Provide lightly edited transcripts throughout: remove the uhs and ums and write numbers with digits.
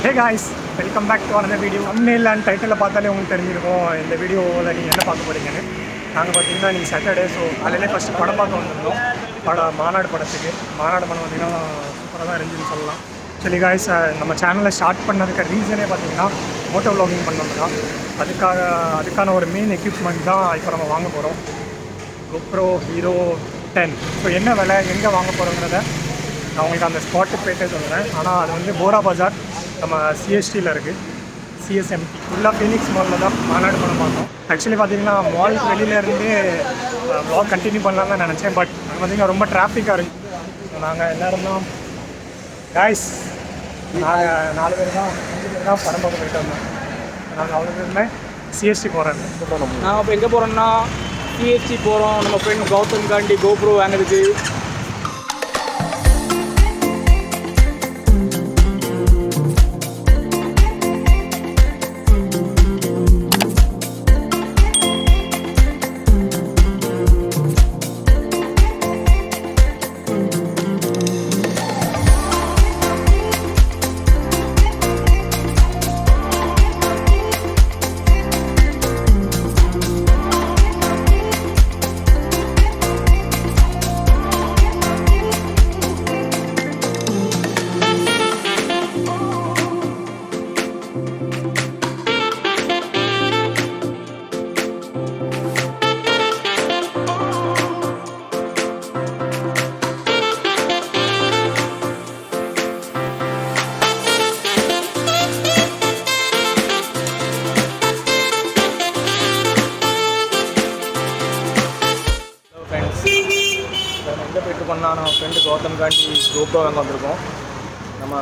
Hey guys, welcome back to another video. Thumbnail and title பார்த்தாலே உங்களுக்கு தெரிஞ்சிருக்கும் இந்த வீடியோவில் நீங்கள் என்ன பார்க்க போகிறீங்கன்னு. நாங்கள் பார்த்தீங்கன்னா நீங்கள் சாட்டர்டே ஸோ காலையிலே ஃபஸ்ட்டு படம் பார்க்க வந்திருந்தோம். மாநாடு படத்துக்கு. மாநாடு படம் பார்த்திங்கன்னா சூப்பராக தான் இருந்துச்சுன்னு சொல்லலாம். சரி காய்ஸ், நம்ம சேனலை ஸ்டார்ட் பண்ணதுக்கு ரீசனே பார்த்தீங்கன்னா மோட்டோ வ்ளாகிங் பண்ணது தான். அதுக்கான ஒரு மெயின் எக்யூப்மெண்ட் தான் இப்போ நம்ம வாங்க போகிறோம். GoPro Hero 10. ஸோ என்ன விலை, எங்கே வாங்க போகிறோங்கிறத நான் உங்களுக்கு அந்த ஸ்பாட்டுக்கு போய்ட்டே சொல்லுறேன். ஆனால் அது வந்து போரா பஜார் நம்ம சிஎஸ்டியில் இருக்குது. சிஎஸ்எம்டி ஃபுல்லாக ஃபீனிக்ஸ் மாலில் தான் மாநாடு படம் பார்த்தோம். ஆக்சுவலி பார்த்தீங்கன்னா மாலுக்கு வெளியிலேருந்து வ்ளாக் கண்டினியூ பண்ணலான்னு தான் நினச்சேன். பட் அங்கே பார்த்தீங்கன்னா ரொம்ப டிராஃபிக்காக இருக்குது. நாங்கள் எல்லோரும் தான் காய்ஸ், நாங்கள் 4 பேர் தான் 5 பேர் தான் படம் பார்க்க போயிட்டு வந்தோம். நாங்கள் அவ்வளோ பேருமே சிஎஸ்டி போகிறேன். நாங்கள் இப்போ எங்கே போகிறோம்னா சிஎஸ்டி போகிறோம். நம்ம ஃப்ரெண்ட் கௌதம் காண்டி GoPro வாங்குறதுக்கு. எங்கே போய்ட்டு பண்ணால் நம்ம ஃப்ரெண்டு கௌதம் காண்டி GoPro வாங்க வந்திருக்கோம். நம்ம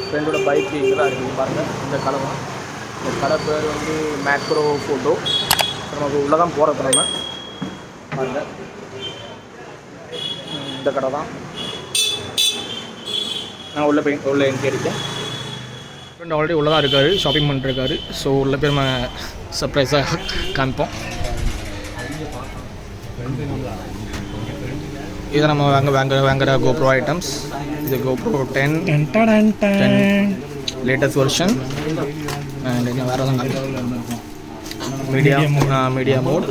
ஃப்ரெண்டோட பைக்கு இங்கே தான் இருக்குது பாருங்கள். இந்த கடை தான். இந்த கடை பேர் வந்து மேக்ரோ ஃபோட்டோ. நமக்கு உள்ளே தான் போகிறோம். நம்ம பாருங்கள், இந்த கடை தான். நான் உள்ளே எங்கே இருக்கேன். ஃப்ரெண்ட் ஆல்ரெடி உள்ளே தான் இருக்கார், ஷாப்பிங் பண்ணிட்டுருக்காரு. ஸோ உள்ள பேர் நம்ம சர்ப்ரைஸாக காமிப்போம். இது நம்ம வாங்குற GoPro ஐட்டம்ஸ். இது GoPro 10 லேட்டஸ்ட் வெர்ஷன். அண்ட் இன்னும் வேறு தான் மீடியா மோட்,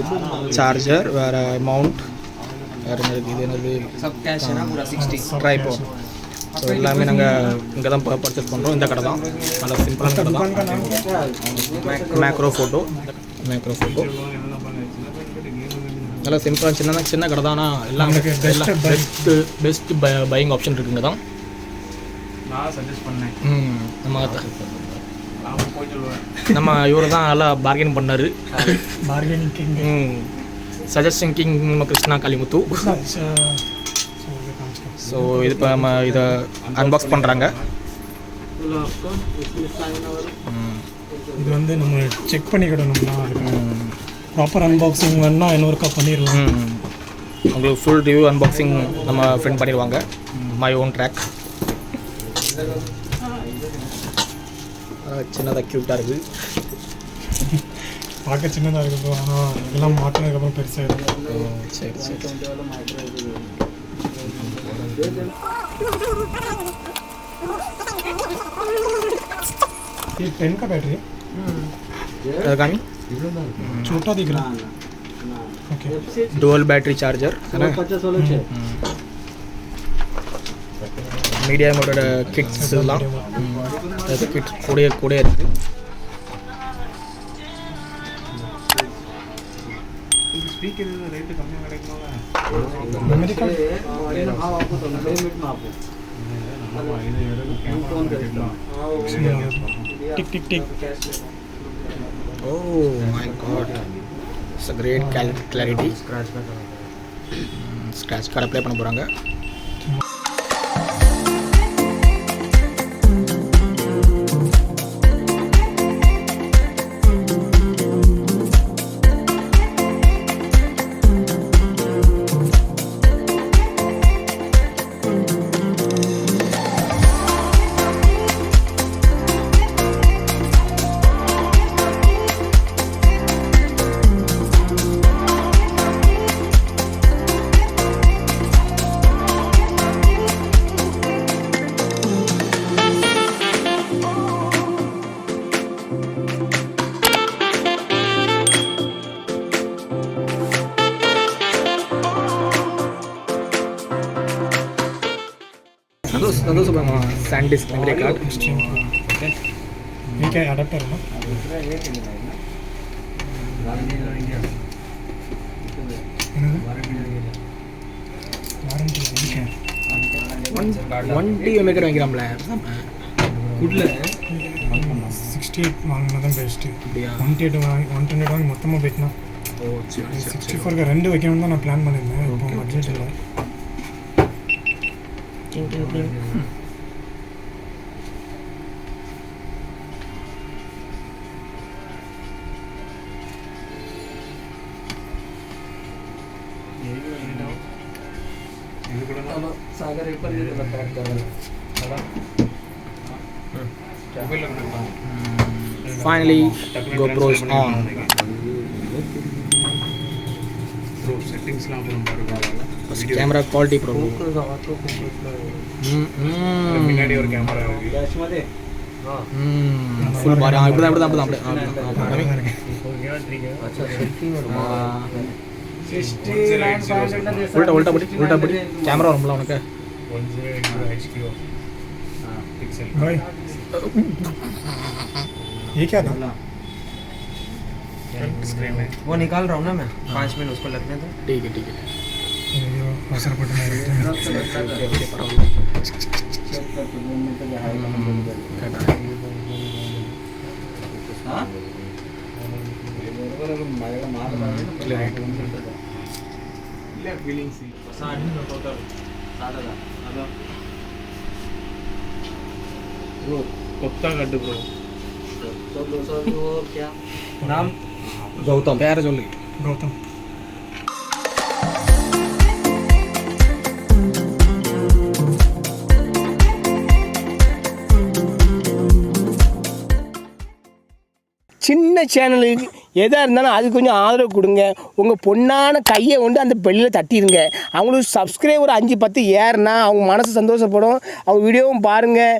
சார்ஜர், வேறு மவுண்ட், வேறு இது என்னது ட்ரைபாட். ஸோ எல்லாமே நாங்கள் இங்கே தான் பர்ச்சேஸ் பண்ணுறோம். இந்த கடை தான், நல்லா சிம்பிளான கடை தான். மேக்ரோ ஃபோட்டோ நல்லா சிம்பிளாக சின்ன கடை தான். எல்லாமே பெஸ்ட் பையிங் ஆப்ஷன் இருக்குங்க தான். நான் சஜஸ்ட் பண்ணேன். நம்ம இவர் தான் நல்லா பார்கெயின் பண்ணார். பார்கெனிங் கிங், சஜஷன் கிங் நம்ம கிருஷ்ணா காளிமுத்து. ஸோ இது இப்போ நம்ம இதை அன்பாக்ஸ் பண்ணுறாங்க. இது வந்து நம்ம செக் பண்ணிக்கிடணும்னா ப்ராப்பர் அன்பாக்சிங் வேணால் இன்னொருக்கா பண்ணிடலாம். உங்களுக்கு ஃபுல் ரிவ்யூ அன்பாக்சிங் நம்ம ஃப்ரெண்ட் பண்ணிடுவாங்க. My own track. சின்னதாக க்யூட்டாக இருக்குது, பார்க்க சின்னதாக இருக்குது. ஆனால் இதெல்லாம் மாட்டினதுக்கப்புறம் பெருசாக இருக்குது. சரி ये 10 का बैटरी है. छोटा दिख रहा है. ओके, डुअल बैटरी चार्जर है ना. மீடியா மோடோட கிட்ஸ் எல்லாம் அது கிட் கூட இருக்குது. இந்த ஸ்பீக்கர் ரேட் கம்மியா கிடைக்குமா? Memory card tick tick tick. Oh my god, it's a great clarity. Scratch card apply பண்ண போறாங்க. சந்தோஷப்படுங்க சாண்டிஸ்க் மெமரி கார்டு ஓகே நீக்கே அடாப்டர் வண்டி மேக்கர் வாங்கிக்கலாம்ல குட்ல 68 வாங்கினா தான் பெஸ்ட்டு அப்படியா 110 வாங்கி மொத்தமாக போயிட்டுனா ஓ சரி 64 ரெண்டு வைக்கணும்னு தான் நான் பிளான் பண்ணியிருந்தேன் இப்போ பட்ஜெட் இல்லை Finally, GoPro is on. First camera quality pro. முன்னாடி ஒரு கேமரா Full body. அப்படிதான். உல்டா படி கேமரா வரும்ல உனக்கு 1080 HQ पिक्सल भाई ये क्या था स्क्रीन है वो निकाल रहा हूँ ना मैं 5 मिनट उसको लगने दो ठीक है असर पड़ कुत्ता गड्ढ ब्रो क्या नाम गौतम प्यार चल गौतम சின்ன சேனலுக்கு எதாக இருந்தாலும் அது கொஞ்சம் ஆதரவு கொடுங்க உங்கள் பொண்ணான கையை கொண்டு அந்த பெல்லில் தட்டிடுங்க அவங்களுக்கு சப்ஸ்கிரைபர் 5-10 ஏறுனா அவங்க மனசு சந்தோஷப்படும் அவங்க வீடியோவும் பாருங்கள்